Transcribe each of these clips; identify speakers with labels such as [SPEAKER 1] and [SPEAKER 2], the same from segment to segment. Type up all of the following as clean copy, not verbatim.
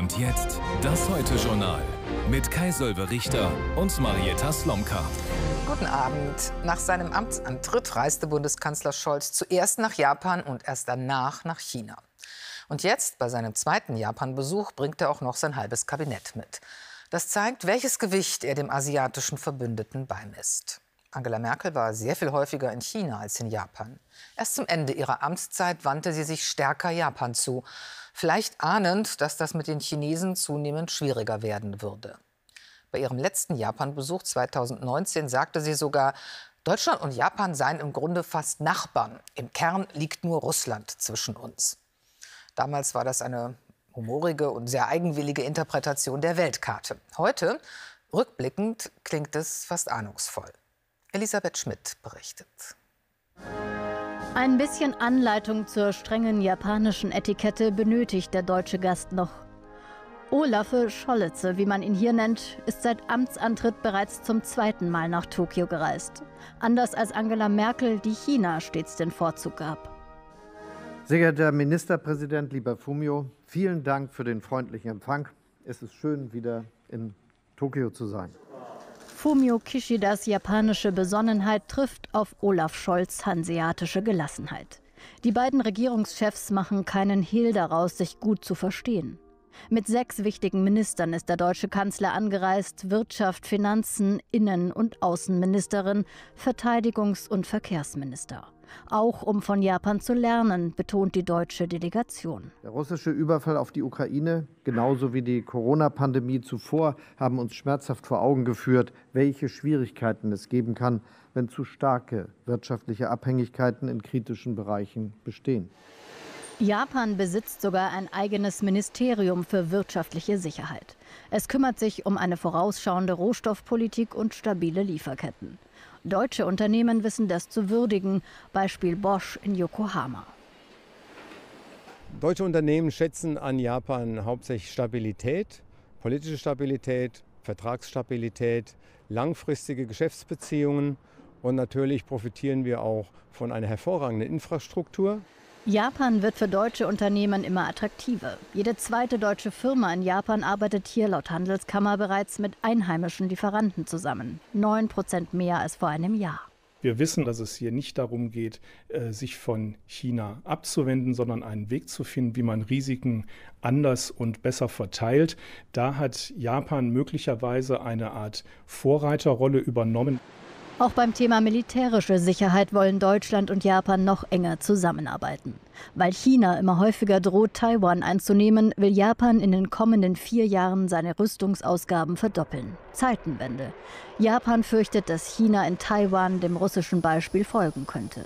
[SPEAKER 1] Und jetzt das Heute-Journal mit Kai-Sölve Richter und Marietta Slomka.
[SPEAKER 2] Guten Abend. Nach seinem Amtsantritt reiste Bundeskanzler Scholz zuerst nach Japan und erst danach nach China. Und jetzt, bei seinem zweiten Japan-Besuch, bringt er auch noch sein halbes Kabinett mit. Das zeigt, welches Gewicht er dem asiatischen Verbündeten beimisst. Angela Merkel war sehr viel häufiger in China als in Japan. Erst zum Ende ihrer Amtszeit wandte sie sich stärker Japan zu. Vielleicht ahnend, dass das mit den Chinesen zunehmend schwieriger werden würde. Bei ihrem letzten Japan-Besuch 2019 sagte sie sogar, Deutschland und Japan seien im Grunde fast Nachbarn. Im Kern liegt nur Russland zwischen uns. Damals war das eine humorige und sehr eigenwillige Interpretation der Weltkarte. Heute, rückblickend, klingt es fast ahnungsvoll. Elisabeth Schmidt berichtet.
[SPEAKER 3] Ein bisschen Anleitung zur strengen japanischen Etikette benötigt der deutsche Gast noch. Olaf Scholz, wie man ihn hier nennt, ist seit Amtsantritt bereits zum zweiten Mal nach Tokio gereist. Anders als Angela Merkel, die China stets den Vorzug gab.
[SPEAKER 4] Sehr geehrter Herr Ministerpräsident, lieber Fumio, vielen Dank für den freundlichen Empfang. Es ist schön, wieder in Tokio zu sein.
[SPEAKER 3] Fumio Kishidas japanische Besonnenheit trifft auf Olaf Scholz' hanseatische Gelassenheit. Die beiden Regierungschefs machen keinen Hehl daraus, sich gut zu verstehen. Mit 6 wichtigen Ministern ist der deutsche Kanzler angereist: Wirtschaft, Finanzen, Innen- und Außenministerin, Verteidigungs- und Verkehrsminister. Auch um von Japan zu lernen, betont die deutsche Delegation.
[SPEAKER 4] Der russische Überfall auf die Ukraine, genauso wie die Corona-Pandemie zuvor, haben uns schmerzhaft vor Augen geführt, welche Schwierigkeiten es geben kann, wenn zu starke wirtschaftliche Abhängigkeiten in kritischen Bereichen bestehen.
[SPEAKER 3] Japan besitzt sogar ein eigenes Ministerium für wirtschaftliche Sicherheit. Es kümmert sich um eine vorausschauende Rohstoffpolitik und stabile Lieferketten. Deutsche Unternehmen wissen das zu würdigen, Beispiel Bosch in Yokohama.
[SPEAKER 5] Deutsche Unternehmen schätzen an Japan hauptsächlich Stabilität, politische Stabilität, Vertragsstabilität, langfristige Geschäftsbeziehungen und natürlich profitieren wir auch von einer hervorragenden Infrastruktur.
[SPEAKER 3] Japan wird für deutsche Unternehmen immer attraktiver. Jede zweite deutsche Firma in Japan arbeitet hier laut Handelskammer bereits mit einheimischen Lieferanten zusammen. 9% mehr als vor einem Jahr.
[SPEAKER 6] Wir wissen, dass es hier nicht darum geht, sich von China abzuwenden, sondern einen Weg zu finden, wie man Risiken anders und besser verteilt. Da hat Japan möglicherweise eine Art Vorreiterrolle übernommen.
[SPEAKER 3] Auch beim Thema militärische Sicherheit wollen Deutschland und Japan noch enger zusammenarbeiten. Weil China immer häufiger droht, Taiwan einzunehmen, will Japan in den kommenden 4 Jahren seine Rüstungsausgaben verdoppeln. Zeitenwende. Japan fürchtet, dass China in Taiwan dem russischen Beispiel folgen könnte.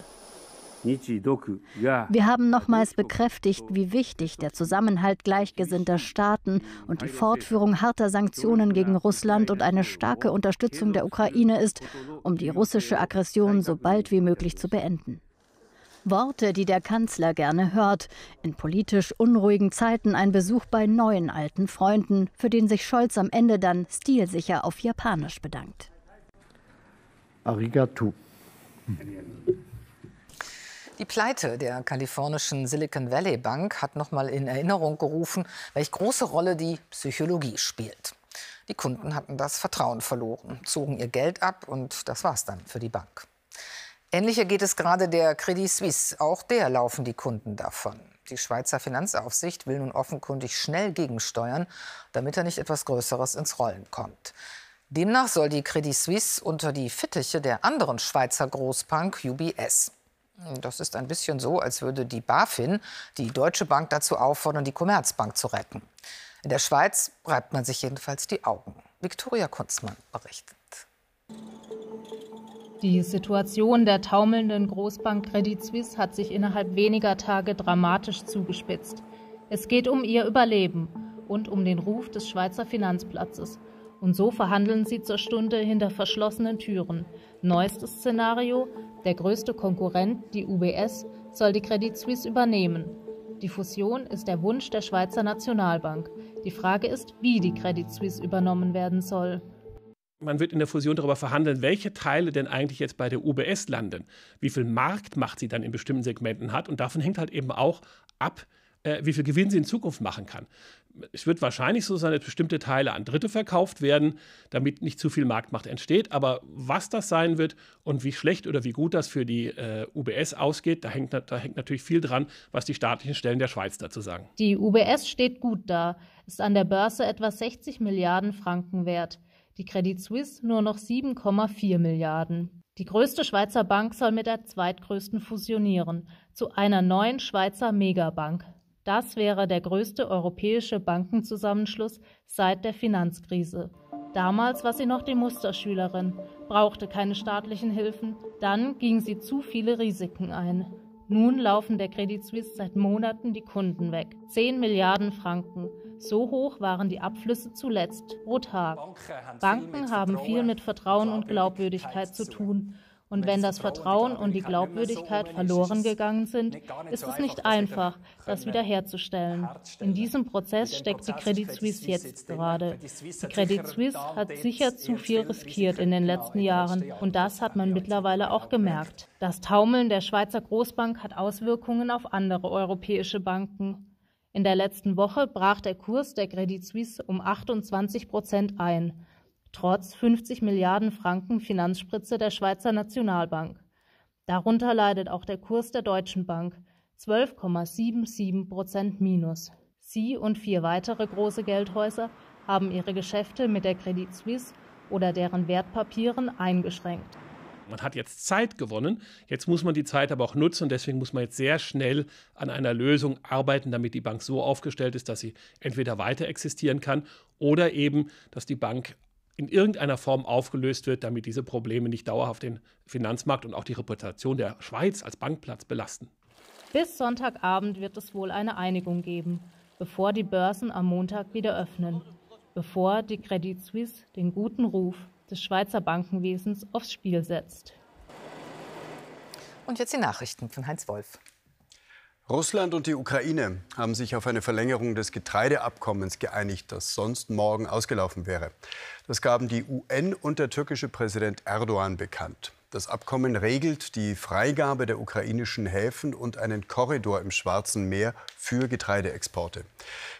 [SPEAKER 3] Wir haben nochmals bekräftigt, wie wichtig der Zusammenhalt gleichgesinnter Staaten und die Fortführung harter Sanktionen gegen Russland und eine starke Unterstützung der Ukraine ist, um die russische Aggression so bald wie möglich zu beenden. Worte, die der Kanzler gerne hört. In politisch unruhigen Zeiten ein Besuch bei neuen alten Freunden, für den sich Scholz am Ende dann stilsicher auf Japanisch bedankt.
[SPEAKER 4] Arigato.
[SPEAKER 2] Die Pleite der kalifornischen Silicon Valley Bank hat noch mal in Erinnerung gerufen, welch große Rolle die Psychologie spielt. Die Kunden hatten das Vertrauen verloren, zogen ihr Geld ab und das war's dann für die Bank. Ähnlich geht es gerade der Credit Suisse. Auch der laufen die Kunden davon. Die Schweizer Finanzaufsicht will nun offenkundig schnell gegensteuern, damit da nicht etwas Größeres ins Rollen kommt. Demnach soll die Credit Suisse unter die Fittiche der anderen Schweizer Großbank UBS. Das ist ein bisschen so, als würde die BaFin die Deutsche Bank dazu auffordern, die Commerzbank zu retten. In der Schweiz reibt man sich jedenfalls die Augen. Viktoria Kunzmann berichtet.
[SPEAKER 7] Die Situation der taumelnden Großbank Credit Suisse hat sich innerhalb weniger Tage dramatisch zugespitzt. Es geht um ihr Überleben und um den Ruf des Schweizer Finanzplatzes. Und so verhandeln sie zur Stunde hinter verschlossenen Türen. Neuestes Szenario: der größte Konkurrent, die UBS, soll die Credit Suisse übernehmen. Die Fusion ist der Wunsch der Schweizer Nationalbank. Die Frage ist, wie die Credit Suisse übernommen werden soll.
[SPEAKER 8] Man wird in der Fusion darüber verhandeln, welche Teile denn eigentlich jetzt bei der UBS landen, wie viel Marktmacht sie dann in bestimmten Segmenten hat. Und davon hängt halt eben auch ab, wie viel Gewinn sie in Zukunft machen kann. Es wird wahrscheinlich so sein, dass bestimmte Teile an Dritte verkauft werden, damit nicht zu viel Marktmacht entsteht. Aber was das sein wird und wie schlecht oder wie gut das für die UBS ausgeht, da hängt natürlich viel dran, was die staatlichen Stellen der Schweiz dazu sagen.
[SPEAKER 7] Die UBS steht gut da, ist an der Börse etwa 60 Milliarden Franken wert. Die Credit Suisse nur noch 7,4 Milliarden. Die größte Schweizer Bank soll mit der zweitgrößten fusionieren, zu einer neuen Schweizer Megabank. Das wäre der größte europäische Bankenzusammenschluss seit der Finanzkrise. Damals war sie noch die Musterschülerin, brauchte keine staatlichen Hilfen, dann ging sie zu viele Risiken ein. Nun laufen der Credit Suisse seit Monaten die Kunden weg. 10 Milliarden Franken. So hoch waren die Abflüsse zuletzt pro Tag. Banken haben viel mit Vertrauen und Glaubwürdigkeit zu tun. Und wenn das Vertrauen und die Glaubwürdigkeit verloren gegangen sind, ist es nicht einfach, das wiederherzustellen. In diesem Prozess steckt die Credit Suisse jetzt gerade. Die Credit Suisse hat sicher zu viel riskiert in den letzten Jahren und das hat man mittlerweile auch gemerkt. Das Taumeln der Schweizer Großbank hat Auswirkungen auf andere europäische Banken. In der letzten Woche brach der Kurs der Credit Suisse um 28% ein. Trotz 50 Milliarden Franken Finanzspritze der Schweizer Nationalbank. Darunter leidet auch der Kurs der Deutschen Bank, 12,77% minus. Sie und 4 weitere große Geldhäuser haben ihre Geschäfte mit der Credit Suisse oder deren Wertpapieren eingeschränkt.
[SPEAKER 8] Man hat jetzt Zeit gewonnen, jetzt muss man die Zeit aber auch nutzen und deswegen muss man jetzt sehr schnell an einer Lösung arbeiten, damit die Bank so aufgestellt ist, dass sie entweder weiter existieren kann oder eben, dass die Bank in irgendeiner Form aufgelöst wird, damit diese Probleme nicht dauerhaft den Finanzmarkt und auch die Reputation der Schweiz als Bankplatz belasten.
[SPEAKER 7] Bis Sonntagabend wird es wohl eine Einigung geben, bevor die Börsen am Montag wieder öffnen, bevor die Credit Suisse den guten Ruf des Schweizer Bankenwesens aufs Spiel setzt.
[SPEAKER 2] Und jetzt die Nachrichten von Heinz Wolf.
[SPEAKER 9] Russland und die Ukraine haben sich auf eine Verlängerung des Getreideabkommens geeinigt, das sonst morgen ausgelaufen wäre. Das gaben die UN und der türkische Präsident Erdogan bekannt. Das Abkommen regelt die Freigabe der ukrainischen Häfen und einen Korridor im Schwarzen Meer für Getreideexporte.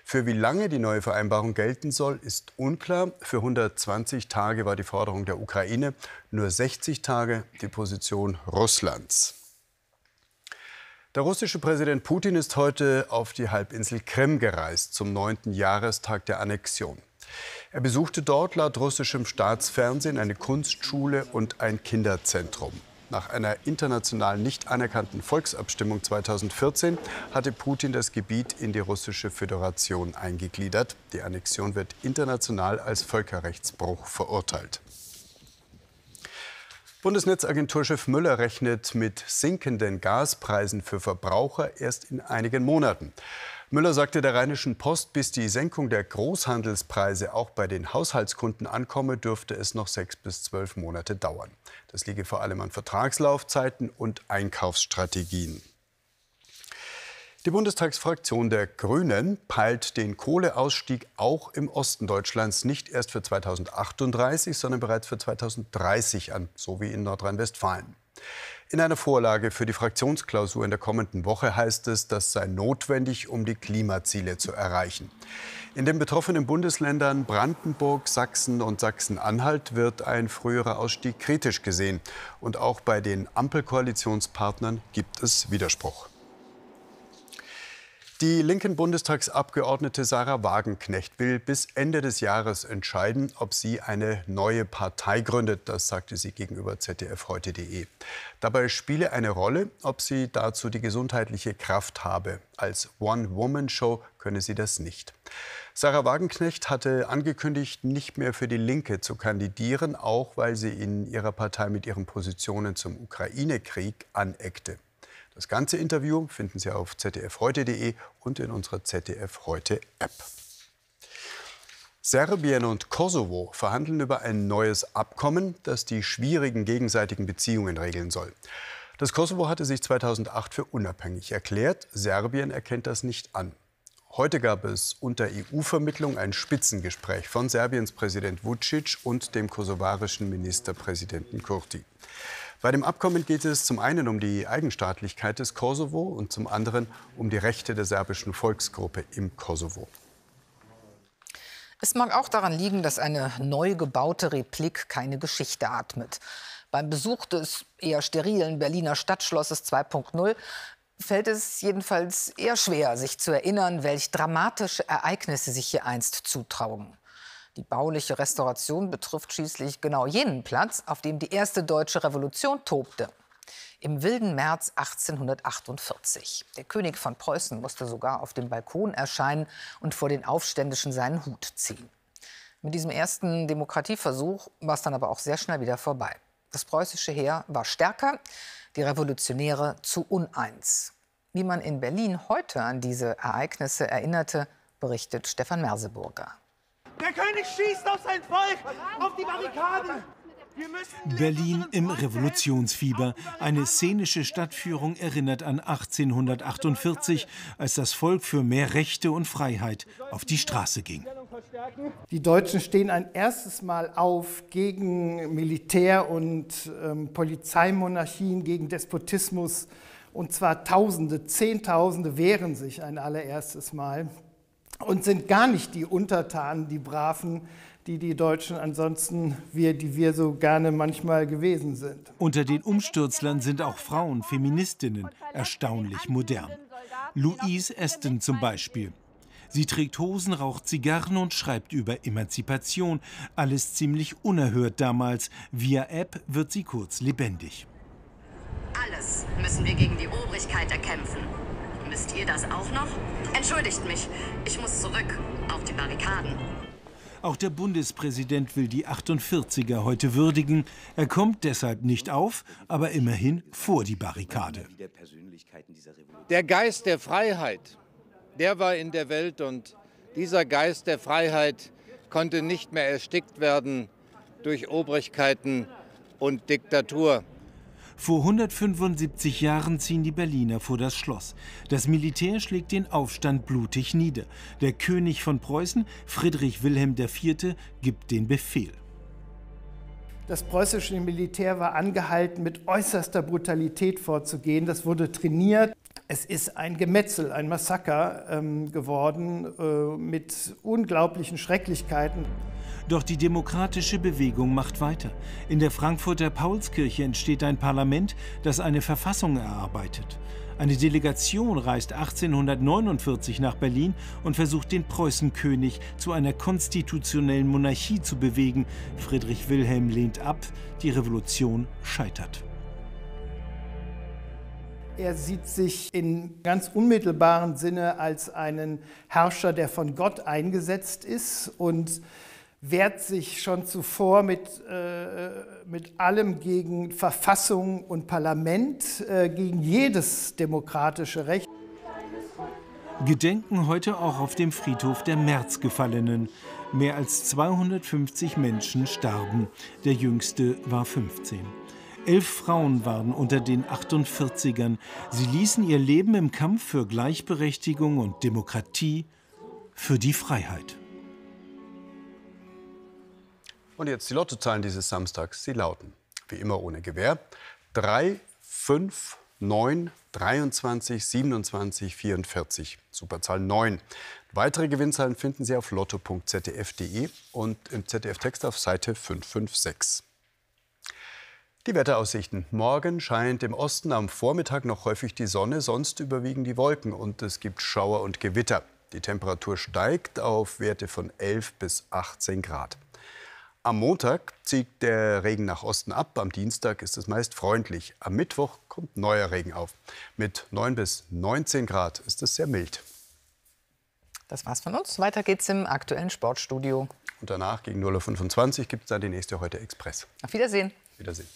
[SPEAKER 9] Für wie lange die neue Vereinbarung gelten soll, ist unklar. Für 120 Tage war die Forderung der Ukraine, nur 60 Tage die Position Russlands. Der russische Präsident Putin ist heute auf die Halbinsel Krim gereist, zum 9. Jahrestag der Annexion. Er besuchte dort laut russischem Staatsfernsehen eine Kunstschule und ein Kinderzentrum. Nach einer international nicht anerkannten Volksabstimmung 2014 hatte Putin das Gebiet in die Russische Föderation eingegliedert. Die Annexion wird international als Völkerrechtsbruch verurteilt. Bundesnetzagenturchef Müller rechnet mit sinkenden Gaspreisen für Verbraucher erst in einigen Monaten. Müller sagte der Rheinischen Post, bis die Senkung der Großhandelspreise auch bei den Haushaltskunden ankomme, dürfte es noch 6 bis 12 Monate dauern. Das liege vor allem an Vertragslaufzeiten und Einkaufsstrategien. Die Bundestagsfraktion der Grünen peilt den Kohleausstieg auch im Osten Deutschlands nicht erst für 2038, sondern bereits für 2030 an, so wie in Nordrhein-Westfalen. In einer Vorlage für die Fraktionsklausur in der kommenden Woche heißt es, das sei notwendig, um die Klimaziele zu erreichen. In den betroffenen Bundesländern Brandenburg, Sachsen und Sachsen-Anhalt wird ein früherer Ausstieg kritisch gesehen. Und auch bei den Ampelkoalitionspartnern gibt es Widerspruch. Die linken Bundestagsabgeordnete Sarah Wagenknecht will bis Ende des Jahres entscheiden, ob sie eine neue Partei gründet. Das sagte sie gegenüber ZDF-heute.de. Dabei spiele eine Rolle, ob sie dazu die gesundheitliche Kraft habe. Als One-Woman-Show könne sie das nicht. Sarah Wagenknecht hatte angekündigt, nicht mehr für die Linke zu kandidieren, auch weil sie in ihrer Partei mit ihren Positionen zum Ukraine-Krieg aneckte. Das ganze Interview finden Sie auf zdfheute.de und in unserer ZDF-Heute-App. Serbien und Kosovo verhandeln über ein neues Abkommen, das die schwierigen gegenseitigen Beziehungen regeln soll. Das Kosovo hatte sich 2008 für unabhängig erklärt. Serbien erkennt das nicht an. Heute gab es unter EU-Vermittlung ein Spitzengespräch von Serbiens Präsident Vučić und dem kosovarischen Ministerpräsidenten Kurti. Bei dem Abkommen geht es zum einen um die Eigenstaatlichkeit des Kosovo und zum anderen um die Rechte der serbischen Volksgruppe im Kosovo.
[SPEAKER 2] Es mag auch daran liegen, dass eine neu gebaute Replik keine Geschichte atmet. Beim Besuch des eher sterilen Berliner Stadtschlosses 2.0 fällt es jedenfalls eher schwer, sich zu erinnern, welch dramatische Ereignisse sich hier einst zutragen. Die bauliche Restauration betrifft schließlich genau jenen Platz, auf dem die erste deutsche Revolution tobte. Im wilden März 1848. Der König von Preußen musste sogar auf dem Balkon erscheinen und vor den Aufständischen seinen Hut ziehen. Mit diesem ersten Demokratieversuch war es dann aber auch sehr schnell wieder vorbei. Das preußische Heer war stärker, die Revolutionäre zu uneins. Wie man in Berlin heute an diese Ereignisse erinnerte, berichtet Stefan Merseburger.
[SPEAKER 10] Der König schießt auf sein Volk, auf die Barrikaden.
[SPEAKER 11] Berlin im Revolutionsfieber. Eine szenische Stadtführung erinnert an 1848, als das Volk für mehr Rechte und Freiheit auf die Straße ging.
[SPEAKER 12] Die Deutschen stehen ein erstes Mal auf gegen Militär- und Polizeimonarchien, gegen Despotismus. Und zwar Tausende, Zehntausende wehren sich ein allererstes Mal und sind gar nicht die Untertanen, die Braven, die Deutschen ansonsten, die wir so gerne manchmal gewesen sind.
[SPEAKER 11] Unter den Umstürzlern sind auch Frauen, Feministinnen, erstaunlich modern. Louise Aston zum Beispiel. Sie trägt Hosen, raucht Zigarren und schreibt über Emanzipation. Alles ziemlich unerhört damals. Via App wird sie kurz lebendig.
[SPEAKER 13] Alles müssen wir gegen die Obrigkeit erkämpfen. Müsst ihr das auch noch? Entschuldigt mich, ich muss zurück auf die Barrikaden.
[SPEAKER 11] Auch der Bundespräsident will die 48er heute würdigen. Er kommt deshalb nicht auf, aber immerhin vor die Barrikade.
[SPEAKER 14] Der Geist der Freiheit, der war in der Welt, und dieser Geist der Freiheit konnte nicht mehr erstickt werden durch Obrigkeiten und Diktatur.
[SPEAKER 11] Vor 175 Jahren ziehen die Berliner vor das Schloss. Das Militär schlägt den Aufstand blutig nieder. Der König von Preußen, Friedrich Wilhelm IV., gibt den Befehl.
[SPEAKER 12] Das preußische Militär war angehalten, mit äußerster Brutalität vorzugehen. Das wurde trainiert. Es ist ein Gemetzel, ein Massaker geworden mit unglaublichen Schrecklichkeiten.
[SPEAKER 11] Doch die demokratische Bewegung macht weiter. In der Frankfurter Paulskirche entsteht ein Parlament, das eine Verfassung erarbeitet. Eine Delegation reist 1849 nach Berlin und versucht, den Preußenkönig zu einer konstitutionellen Monarchie zu bewegen. Friedrich Wilhelm lehnt ab, die Revolution scheitert.
[SPEAKER 12] Er sieht sich in ganz unmittelbarem Sinne als einen Herrscher, der von Gott eingesetzt ist, und wehrt sich schon zuvor mit allem gegen Verfassung und Parlament, gegen jedes demokratische Recht.
[SPEAKER 11] Gedenken heute auch auf dem Friedhof der Märzgefallenen. Mehr als 250 Menschen starben. Der jüngste war 15. 11 Frauen waren unter den 48ern. Sie ließen ihr Leben im Kampf für Gleichberechtigung und Demokratie, für die Freiheit.
[SPEAKER 9] Und jetzt die Lottozahlen dieses Samstags. Sie lauten, wie immer ohne Gewähr, 3, 5, 9, 23, 27, 44. Superzahl 9. Weitere Gewinnzahlen finden Sie auf lotto.zdf.de und im ZDF-Text auf Seite 556. Die Wetteraussichten. Morgen scheint im Osten am Vormittag noch häufig die Sonne, sonst überwiegen die Wolken und es gibt Schauer und Gewitter. Die Temperatur steigt auf Werte von 11 bis 18 Grad. Am Montag zieht der Regen nach Osten ab, am Dienstag ist es meist freundlich. Am Mittwoch kommt neuer Regen auf. Mit 9 bis 19 Grad ist es sehr mild.
[SPEAKER 2] Das war's von uns. Weiter geht's im aktuellen Sportstudio.
[SPEAKER 9] Und danach gegen 0:25 Uhr gibt es dann die nächste Heute Express.
[SPEAKER 2] Auf Wiedersehen.
[SPEAKER 9] Wiedersehen.